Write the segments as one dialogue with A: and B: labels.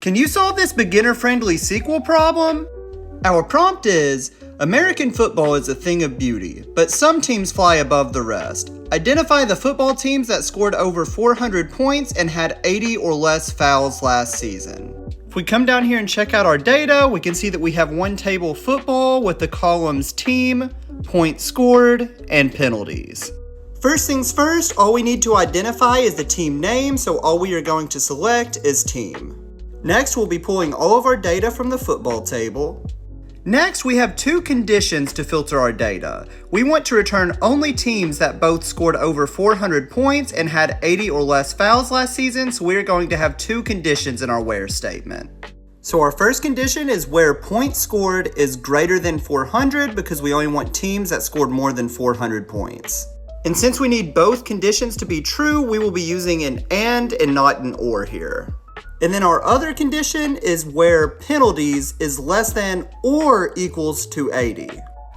A: Can you solve this beginner-friendly SQL problem? Our prompt is, American football is a thing of beauty, but some teams fly above the rest. Identify the football teams that scored over 400 points and had 80 or less fouls last season. If we come down here and check out our data, we can see that we have one table football with the columns team, points scored, and penalties. First things first, all we need to identify is the team name, so all we are going to select is team. Next, we'll be pulling all of our data from the football table. Next, we have two conditions to filter our data. We want to return only teams that both scored over 400 points and had 80 or less fouls last season, so we're going to have two conditions in our where statement. So our first condition is where points scored is greater than 400 because we only want teams that scored more than 400 points. And since we need both conditions to be true, we will be using an and not an or here. And then our other condition is where penalties is less than or equals to 80.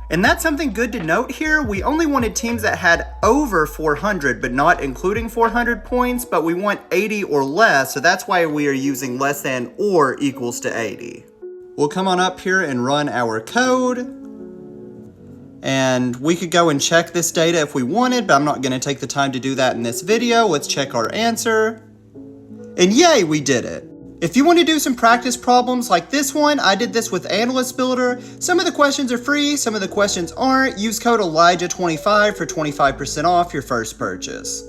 A: And that's something good to note here. We only wanted teams that had over 400, but not including 400 points, but we want 80 or less, so that's why we are using less than or equals to 80. We'll come on up here and run our code. And we could go and check this data if we wanted, but I'm not gonna take the time to do that in this video. Let's check our answer. And yay, we did it. If you want to do some practice problems like this one, I did this with Analyst Builder. Some of the questions are free, some of the questions aren't. Use code Elijah25 for 25% off your first purchase.